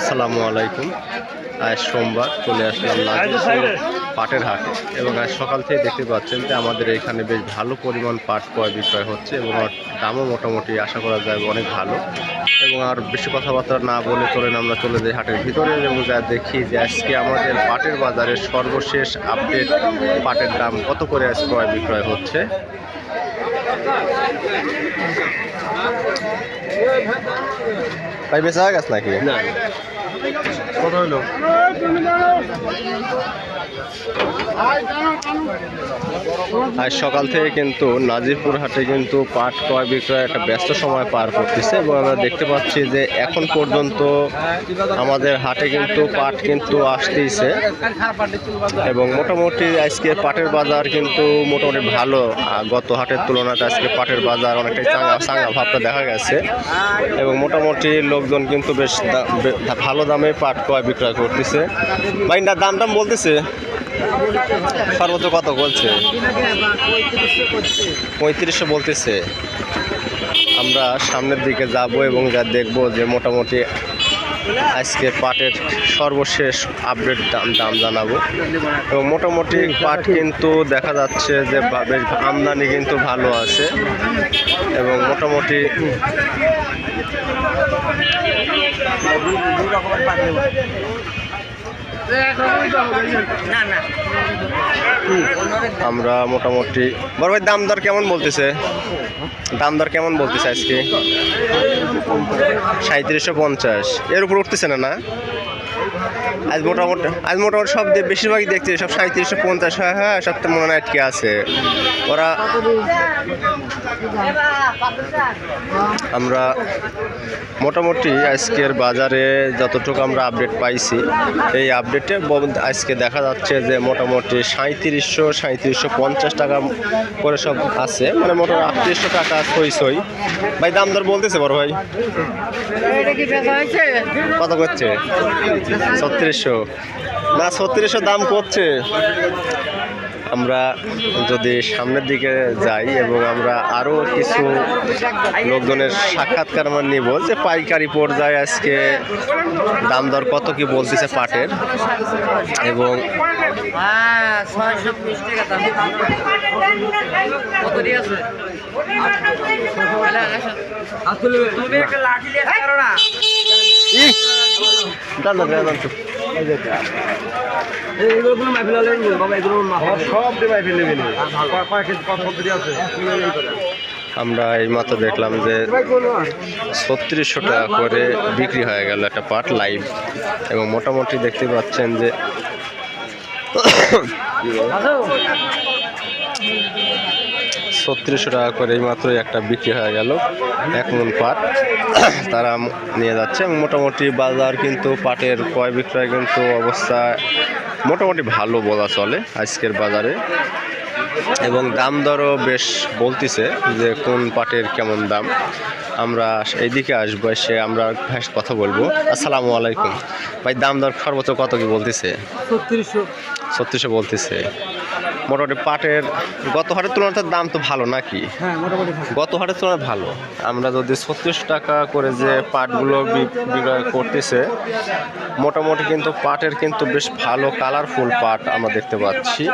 আসসালামু আলাইকুম। আজ সোমবার চলে আসলাম পাটের হাটে এবং আজ সকাল থেকে দেখতে পাচ্ছেন যে আমাদের এখানে বেশ ভালো পরিমাণ পাট ক্রয় বিক্রয় হচ্ছে এবং দামও মোটামুটি আশা করা যায় অনেক ভালো। এবং আর বেশি কথাবার্তা না বলে চলেন আমরা চলে যাই হাটের ভিতরে এবং যা দেখি যে আজকে আমাদের পাটের বাজারের সর্বশেষ আপডেট পাটের দাম কত করে আজ ক্রয় বিক্রয় হচ্ছে। ভাই বেচা গেছে নাকি? না, কত হইলো? আজ সকাল থেকে কিন্তু নাজিরপুর হাটে কিন্তু পাট ক্রয় বিক্রয় একটা ব্যস্ত সময় পার করতেছে এবং আমরা দেখতে পাচ্ছি যে এখন পর্যন্ত আমাদের হাটে কিন্তু পাট কিন্তু আসতেইছে এবং মোটামুটি আজকে পাটের বাজার কিন্তু মোটামুটি ভালো। গত হাটের তুলনায় আজকে পাটের বাজার অনেকটাই চাঙ্গা ভাবটা দেখা গেছে এবং মোটামুটি লোকজন কিন্তু বেশ ভালো দামে পাট ক্রয় বিক্রয় করতেছে। বাইন্ডার দাম টাম বলতেছে সর্বোচ্চ কত বলছে? 3500 বলতেছে। আমরা সামনের দিকে যাব এবং যা দেখব যে মোটামুটি আজকে পাটের সর্বশেষ আপডেট দাম জানাবো এবং মোটামুটি পাট কিন্তু দেখা যাচ্ছে যে বেশ আমদানি কিন্তু ভালো আছে এবং মোটামুটি আমরা মোটামুটি বড় ভাই দাম দর কেমন বলতেছে? দাম দর কেমন বলতেছে আজকে? 3750 এর উপর উঠতেছে না? আজ মোটামুটি সব বেশিরভাগই দেখছি সব 3750। হ্যাঁ সব তো মনে হয় আটকে আছে ওরা। আমরা মোটামুটি আজকের বাজারে যতটুকু আমরা আপডেট পাইছি এই আপডেটে আজকে দেখা যাচ্ছে যে মোটামুটি 3750 টাকা করে সব আছে, মানে মোটামুটি 3800 টাকা সই। ভাই দাম দর বলতেছে বড় ভাই কত করছে? 3600 না 3600 দাম করছে। আমরা যদি সামনের দিকে যাই এবং আমরা আরও কিছু লোকজনের সাক্ষাৎকার আমরা নিব যে পাইকারি পর্যায়ে আজকে দাম দর কত কি বলতেছে পাটের এবং আমরা এইমাত্র দেখলাম যে 3600 টাকা করে বিক্রি হয়ে গেল একটা পাট লাইভ এবং মোটামুটি দেখতে পাচ্ছেন যে 3600 টাকা করে এইমাত্র একটা বিক্রি হয়ে গেল এক মন পাট তারা নিয়ে যাচ্ছে এবং মোটামুটি বাজার কিন্তু পাটের ক্রয় বিক্রয় কিন্তু অবস্থা মোটামুটি ভালো বলা চলে আজকের বাজারে এবং দাম দরও বেশ বলতেছে যে কোন পাটের কেমন দাম। আমরা এইদিকে আসবো, এসে আমরা কথা বলবো। আসসালামু আলাইকুম ভাই, দাম দর সর্বোচ্চ কত কি বলতেছে? 3600 বলতেছে। মোটামুটি পাটের গত হাটের তুলনায় দাম তো ভালো নাকি? গত হাটের তুলনায় ভালো। আমরা যদি 3600 টাকা করে যে পাটগুলো বিক্রয় করতেছে মোটামুটি কিন্তু পাটের কিন্তু বেশ ভালো কালারফুল পাট আমরা দেখতে পাচ্ছি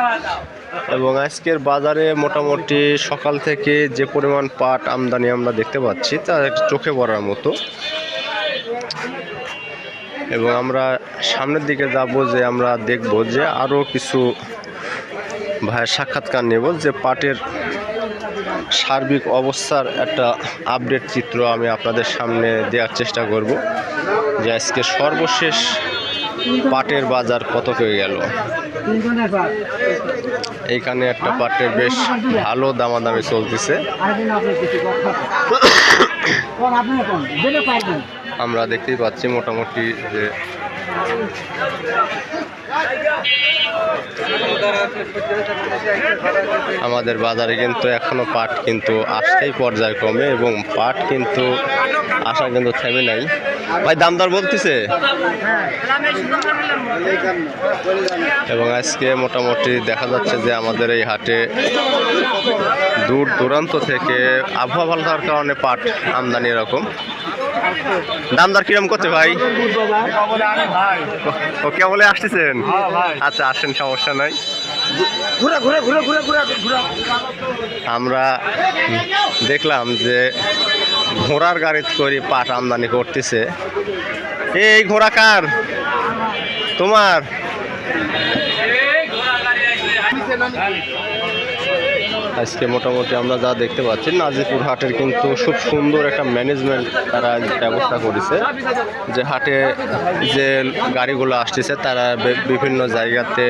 এবং আজকের বাজারে মোটামুটি সকাল থেকে যে পরিমাণ পাট আমদানি আমরা দেখতে পাচ্ছি তা চোখে পড়ার মতো এবং আমরা সামনের দিকে যাব যে আমরা দেখব যে আরও কিছু ভাইয়ের সাক্ষাৎকার নেব যে পাটের সার্বিক অবস্থার একটা আপডেট চিত্র আমি আপনাদের সামনে দেওয়ার চেষ্টা করব যে আজকে সর্বশেষ পাটের বাজার কত হয়ে গেল। এইখানে একটা পাটের বেশ ভালো দামাদামি চলতেছে। আমরা দেখতেই পাচ্ছি মোটামুটি যে আমাদের বাজারে কিন্তু এখনো পাট কিন্তু আসতেই পর্যায়ক্রমে এবং পাট কিন্তু আসা কিন্তু থেমে নাই। ভাই দাম দর বলতেছে এবং আজকে মোটামুটি দেখা যাচ্ছে যে আমাদের এই হাটে দূর দূরান্ত থেকে আবহাওয়া ভালো থাকার কারণে পাট আমদানি এরকম দাম দর কিরম করছে ভাই? ও কে বলে আসতেছেন? আচ্ছা আসেন, সমস্যা নাই। আমরা দেখলাম যে ঘোড়ার গাড়িতে করে পাট আমদানি করতেছে। এই ঘোড়া কার? তোমার? আজকে মোটামুটি আমরা যা দেখতে পাচ্ছি, নাজিপুর হাটের কিন্তু খুব সুন্দর একটা ম্যানেজমেন্ট তারা ব্যবস্থা করেছে, যে হাটে যে গাড়িগুলো আসতেছে তারা বিভিন্ন জায়গাতে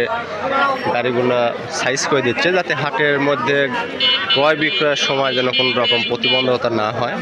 গাড়িগুলো সাইজ করে দিচ্ছে, যাতে হাটের মধ্যে ক্রয় বিক্রয়ের সময় যেন কোনো রকম প্রতিবন্ধকতা না হয়।